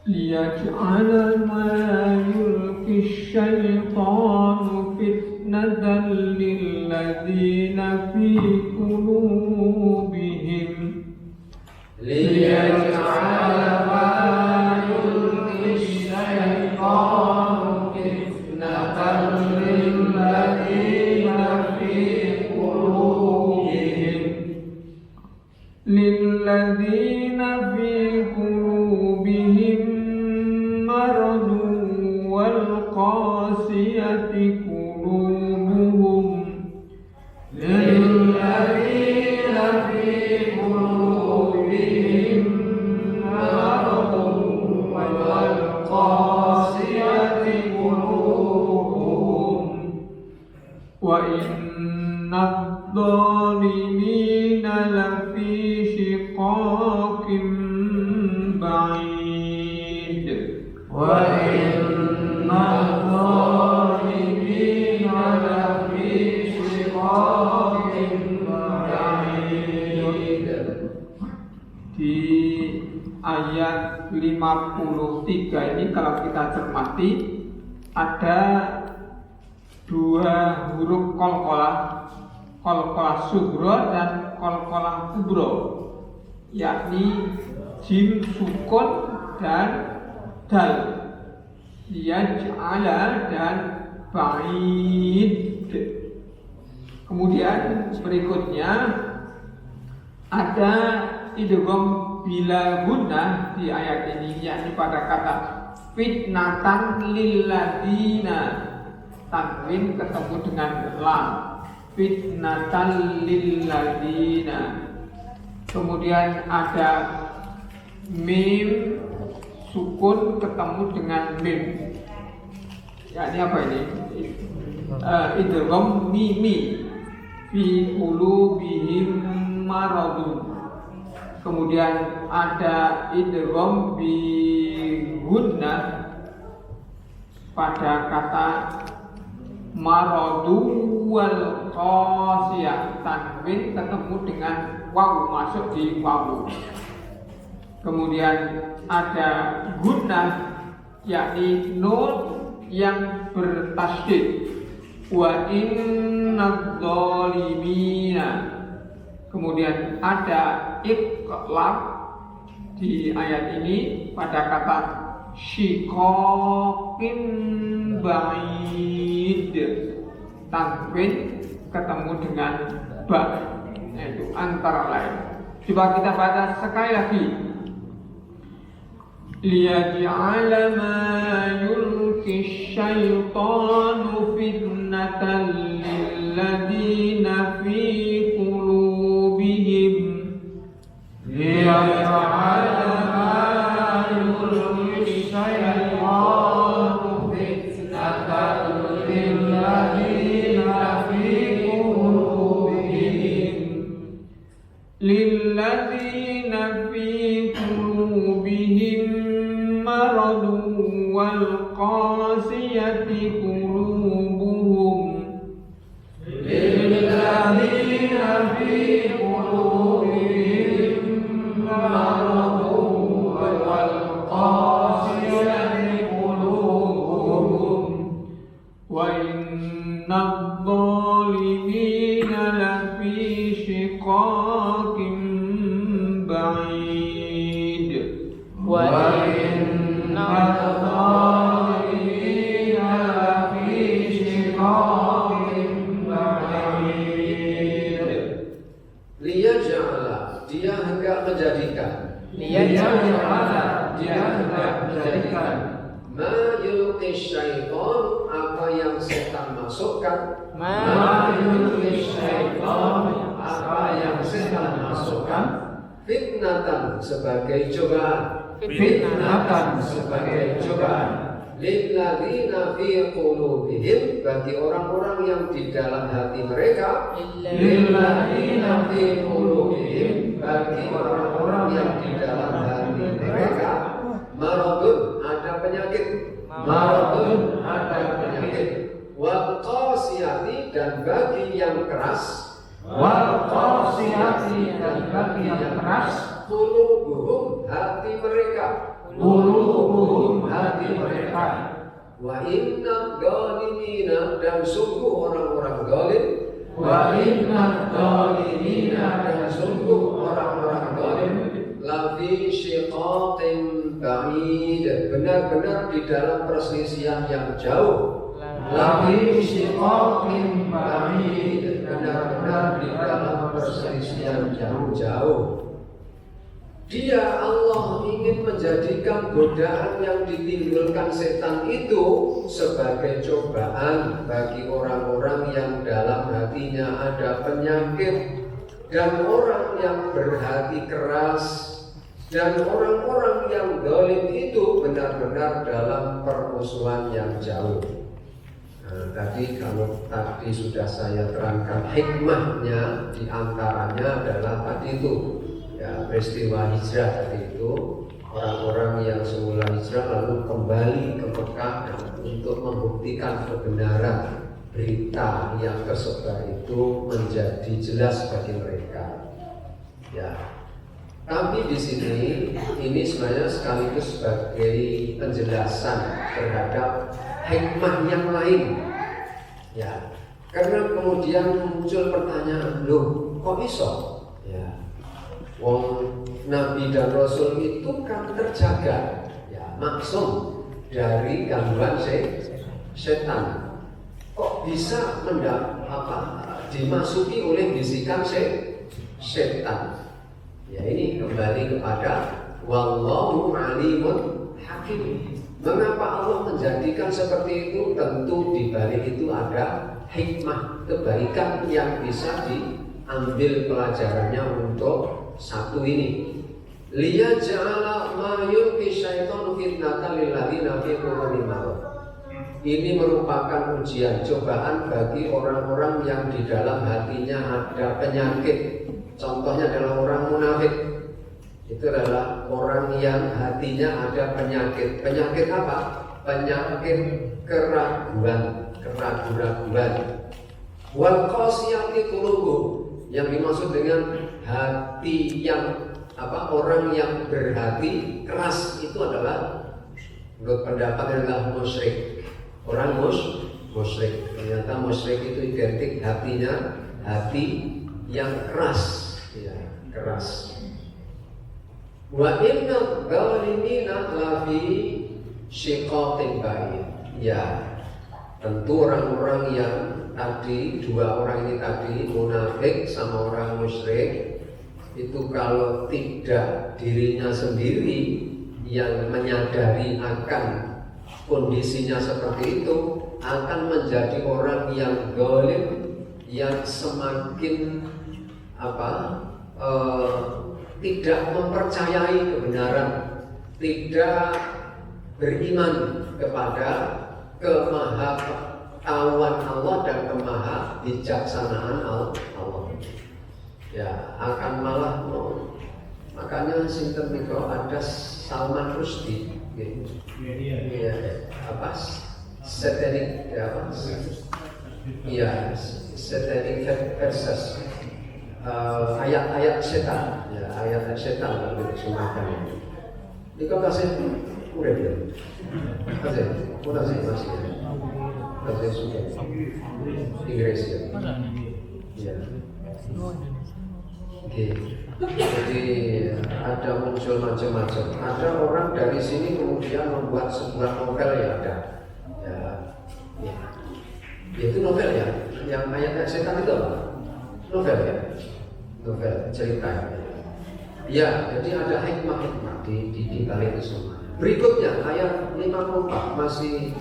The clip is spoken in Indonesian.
ليجعل ما يلقي الشيطان فتنة للذين في قلوبهم ليجعل ما يلقي الشيطان فتنة للذين في قلوبهم مرض والقاسية قلوبهم للذين في قلوبهم مرض والقاسية قلوبهم وإن الظالمين لفي شقاق بعيد وإن الظالمين لفي شقاق بعيد. Di ayat 53 ini kalau kita cermati ada dua huruf qalqalah sughra dan qalqalah kubra, yakni jim sukun dan dal, yaj'ala dan ba'id. Kemudian berikutnya ada idgham bila gunnah di ayat ini, yakni pada kata fitnatan lilladina, tanwin ketemu dengan lam, fitnatan lilladina. Kemudian ada mim sukun ketemu dengan mim, yakni apa ini? Idgham mimi fi qulubihim maradun. Kemudian ada idgham bi gunnah pada kata maradu wal qasiyah, tanwin ketemu dengan waw, masuk di waw. Kemudian ada gunnah, yakni nun yang bertasydid, wa innadz zalimina. Kemudian ada iqlab di ayat ini pada kata shiqaqin ba'id, tanwin ketemu dengan ba, yaitu antara lain. Coba kita baca sekali lagi. Liyaj'ala ma yulqi syaitanu fitnatan lilladzina fi qulubihim. Liyaj'ala ma yulqi syaitanu fitnatan lilladzina fi qulubihim. Lilladzina fi qulubihim maradun wal qasiyati qulubuhum. Lilladzina fi qulubihim maradun wal qasiyati qulubuhum. Wa innadz zalimina lafi shiqaqin ba'id. Wa innadz zalimina lafi shiqaqin ba'id. Liyaj'ala, dia hendak menjadikan. Liyaj'ala, dia hendak menjadikan. Ma yulqi syaitan, apa yang setan masukkan. Ma yulqi syaitan, apa yang setan masukkan. Fitnatan, sebagai cobaan. Fitnatan, sebagai cobaan. Lilladzina fi qulubihim, bagi orang-orang yang di dalam hati mereka. Lilladzina fi qulubihim, bagi orang-orang yang di dalam hati mereka. Maradun, ada penyakit. Maradun, ada penyakit. Wal qasiyati, dan bagi yang keras. Wal qasiyati, dan bagi yang keras. Qulubuhum, hati mereka. Qulubuhum, sekali. Wa inna dhalimina, dan sungguh orang-orang zalim. Wa inna dhalimina, Dan sungguh orang-orang zalim lafi syiqaqin ba'id, benar-benar di dalam perselisihan yang jauh. lafi syiqaqin ba'id, Benar-benar di dalam perselisihan yang jauh. Dia Allah ingin menjadikan godaan yang ditimbulkan setan itu sebagai cobaan bagi orang-orang yang dalam hatinya ada penyakit, dan orang yang berhati keras, dan orang-orang yang zalim itu benar-benar dalam permusuhan yang jauh. Nah, tadi sudah saya terangkan hikmahnya, diantaranya adalah tadi itu ya, peristiwa hijrah tadi itu, orang-orang yang semula hijrah lalu kembali ke Mekah untuk membuktikan kebenaran berita yang tersebar itu menjadi jelas bagi mereka. Ya, tapi di sini ini sebenarnya sekaligus sebagai penjelasan terhadap hikmah yang lain. Ya, karena kemudian muncul pertanyaan, loh, kok iso? Ya, wong Nabi dan Rasul itu kan terjaga, ya, maksum dari gangguan setan. Kok bisa dimasuki oleh bisikan setan? Ya, ini kembali kepada wallahu alimun hakim. Mengapa Allah menjadikan seperti itu? Tentu di balik itu ada hikmah kebaikan yang bisa diambil pelajarannya untuk satu ini. Liyaj'ala ma yulqi syaitanu fitnatan lil ladzina fi qulubihim marad. Ini merupakan ujian, cobaan bagi orang-orang yang di dalam hatinya ada penyakit. Contohnya adalah orang munafik. Itu adalah orang yang hatinya ada penyakit. Penyakit apa? Penyakit keraguan. Wal qasiyati qulubuhum, yang dimaksud dengan hati yang orang yang berhati keras itu adalah, menurut pendapat adalah musyrik. Orang musyrik. Ternyata musyrik itu identik hatinya hati yang keras, ya, keras. Wa inna dhalimina lafi syiqaqin ba'id. Ya, tentu orang-orang yang tadi, dua orang ini tadi, munafik sama orang musyrik, itu kalau tidak dirinya sendiri yang menyadari akan kondisinya seperti itu, akan menjadi orang yang zalim, yang semakin tidak mempercayai kebenaran, tidak beriman kepada kemahatauan Allah dan kemahabijaksanaan Allah. Ya, akan malah makanya sinten niku ada Salman Rushdie, gitu. Iya, satanic satanic verses, ayat-ayat setan, ya, ayat setan lebih semakan. Ini kok kasih udah dia, kasih suka Inggris ya. Oke. Jadi ada muncul macam-macam. Ada orang dari sini kemudian membuat sebuah novel ya ada. Ya. Itu novel ya. Yang ayat setan itu apa? Novel ya. Novel cerita. Ya, jadi ada hikmah di balik itu semua. Berikutnya ayat 54 masih